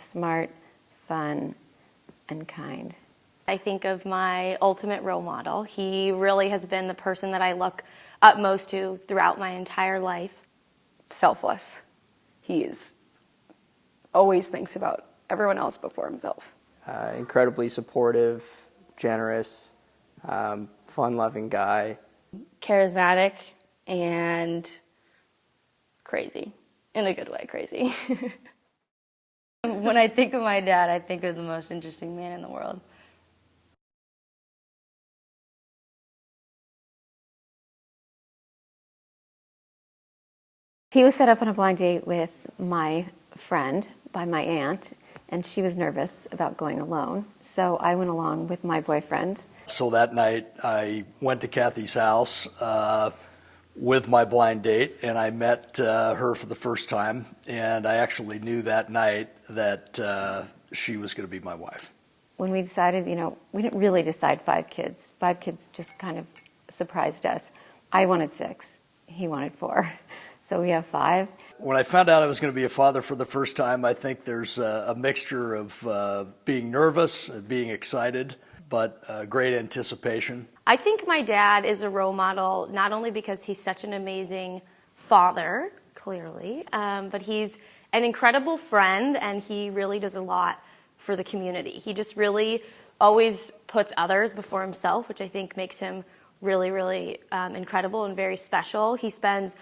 smart, fun, and kind. I think of my ultimate role model. He really has been the person that I look up most to throughout my entire life. Selfless. He always thinks about everyone else before himself. Incredibly supportive, generous, fun-loving guy. Charismatic and crazy. In a good way, crazy. When I think of my dad, I think of the most interesting man in the world. He was set up on a blind date with my friend by my aunt, and she was nervous about going alone. So I went along with my boyfriend. So that night I went to Kathy's house with my blind date, and I met her for the first time, and I actually knew that night that she was going to be my wife. When we decided, we didn't really decide 5 kids. 5 kids just kind of surprised us. I wanted 6. He wanted 4. So we have 5. When I found out I was going to be a father for the first time, I think there's a mixture of being nervous and being excited, but great anticipation. I think my dad is a role model not only because he's such an amazing father, clearly, but he's an incredible friend, and he really does a lot for the community. He just really always puts others before himself, which I think makes him really, really incredible and very special. He spends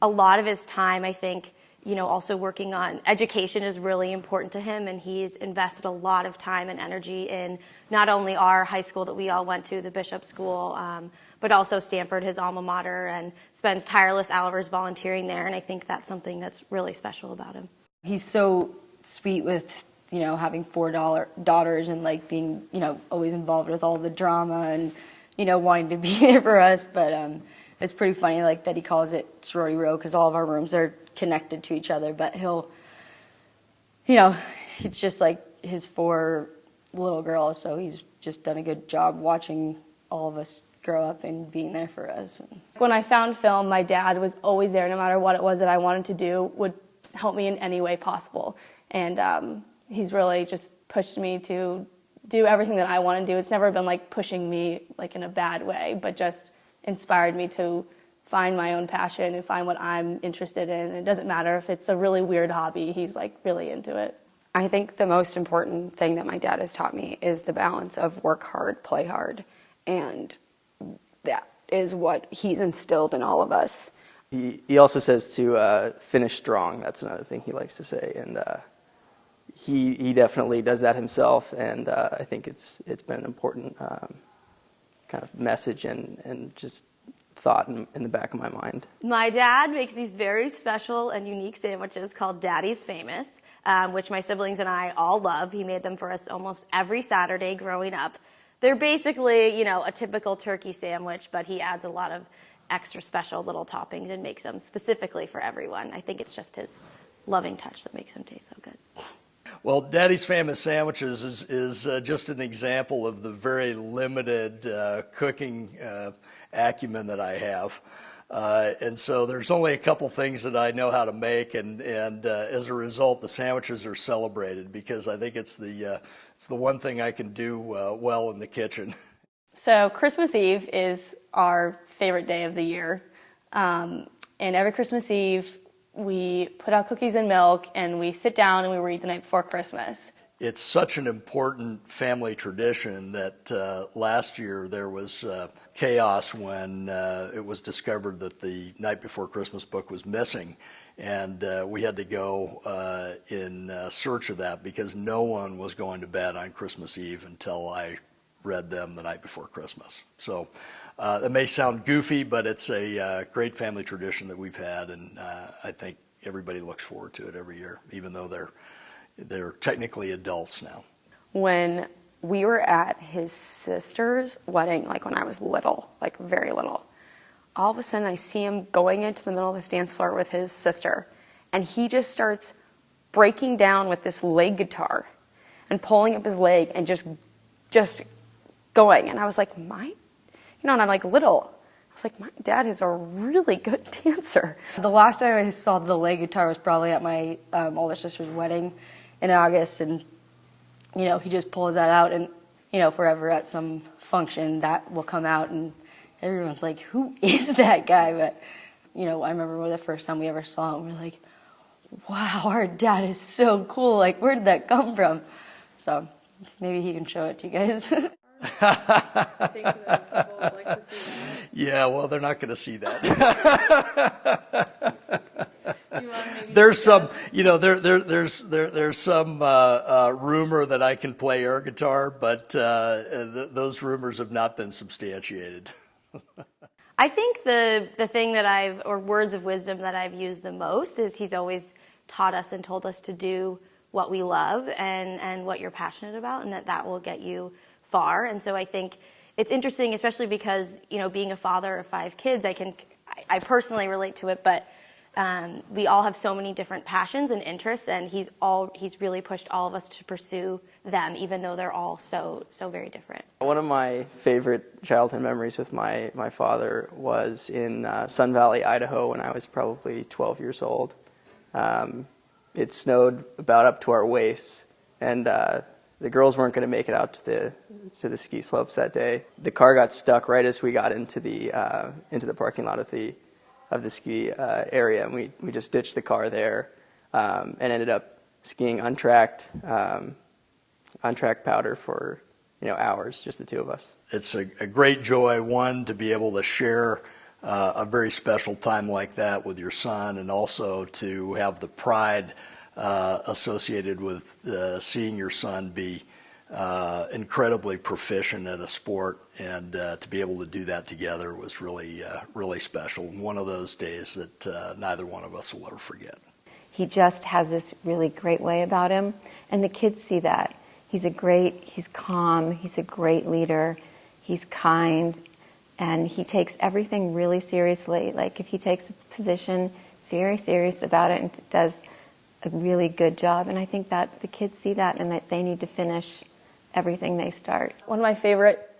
a lot of his time, I think, also working on education is really important to him, and he's invested a lot of time and energy in not only our high school that we all went to, the Bishop School, but also Stanford, his alma mater, and spends tireless hours volunteering there, and I think that's something that's really special about him. He's so sweet with, having 4 daughters and being, always involved with all the drama and, wanting to be there for us, but it's pretty funny that he calls it sorority row because all of our rooms are connected to each other, but he'll, it's just his 4 little girls, so he's just done a good job watching all of us grow up and being there for us. When I found film, my dad was always there, no matter what it was that I wanted to do, would help me in any way possible. And he's really just pushed me to do everything that I want to do. It's never been pushing me in a bad way, but just inspired me to find my own passion and find what I'm interested in. It doesn't matter if it's a really weird hobby, he's really into it. I think the most important thing that my dad has taught me is the balance of work hard, play hard, and that is what he's instilled in all of us. He also says to finish strong. That's another thing he likes to say, and he definitely does that himself, and I think it's been an important kind of message and just thought in the back of my mind. My dad makes these very special and unique sandwiches called Daddy's Famous, which my siblings and I all love. He made them for us almost every Saturday growing up. They're basically, a typical turkey sandwich, but he adds a lot of extra special little toppings and makes them specifically for everyone. I think it's just his loving touch that makes them taste so good. Well, Daddy's Famous Sandwiches is just an example of the very limited cooking acumen that I have. And so there's only a couple things that I know how to make, and as a result, the sandwiches are celebrated because I think it's the one thing I can do well in the kitchen. So Christmas Eve is our favorite day of the year. And every Christmas Eve, we put out cookies and milk, and we sit down and we read the night before Christmas. It's such an important family tradition that last year there was chaos when it was discovered that the Night Before Christmas book was missing, and we had to go in search of that because no one was going to bed on Christmas Eve until I read them the night before Christmas. So it may sound goofy, but it's a great family tradition that we've had, and I think everybody looks forward to it every year, even though they're technically adults now. When we were at his sister's wedding, when I was little, very little, all of a sudden I see him going into the middle of the dance floor with his sister, and he just starts breaking down with this leg guitar and pulling up his leg and just going. And I was like, and I'm little. I was like, my dad is a really good dancer. The last time I saw the leg guitar was probably at my older sister's wedding, in August, and he just pulls that out, and if we're ever at some function, that will come out, and everyone's like, who is that guy? But I remember the first time we ever saw him, we were like, wow, our dad is so cool. Like, where did that come from? So maybe he can show it to you guys. I think that people would like to see that. Yeah, well, they're not going to see that. Do you want to maybe There's some, there's some rumor that I can play air guitar, but those rumors have not been substantiated. I think the thing that or words of wisdom that I've used the most is he's always taught us and told us to do what we love and what you're passionate about, and that will get you far. And so I think it's interesting, especially because, being a father of 5 kids, I personally relate to it, but we all have so many different passions and interests, and he's really pushed all of us to pursue them, even though they're all so very different. One of my favorite childhood memories with my father was in Sun Valley, Idaho, when I was probably 12 years old. It snowed about up to our waists, and the girls weren't going to make it out to the ski slopes that day. The car got stuck right as we got into the parking lot of the ski area, and we just ditched the car there and ended up skiing untracked powder for hours, just the two of us. It's a great joy, one, to be able to share a very special time like that with your son, and also to have the pride associated with seeing your son be incredibly proficient at a sport, and to be able to do that together was really special. One of those days that neither one of us will ever forget. He just has this really great way about him, and the kids see that. He's calm, he's a great leader, he's kind, and he takes everything really seriously. Like, if he takes a position, he's very serious about it and does a really good job. And I think that the kids see that, and that they need to finish everything they start. One of my favorite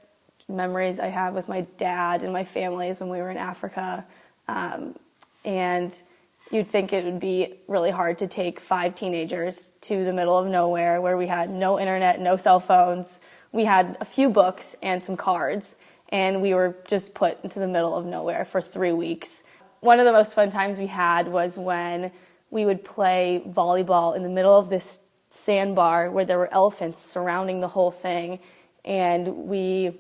memories I have with my dad and my family is when we were in Africa. And you'd think it would be really hard to take 5 teenagers to the middle of nowhere where we had no internet, no cell phones. We had a few books and some cards, and we were just put into the middle of nowhere for 3 weeks. One of the most fun times we had was when we would play volleyball in the middle of this sandbar where there were elephants surrounding the whole thing, and we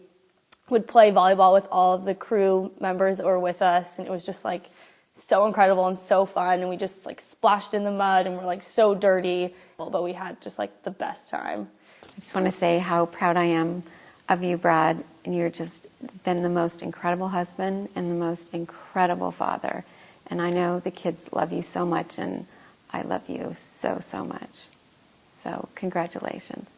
would play volleyball with all of the crew members that were with us, and it was just like so incredible and so fun, and we just like splashed in the mud and were like so dirty, but we had just like the best time. I just want to say how proud I am of you, Brad, and you're just been the most incredible husband and the most incredible father. And I know the kids love you so much, and I love you so much. So congratulations.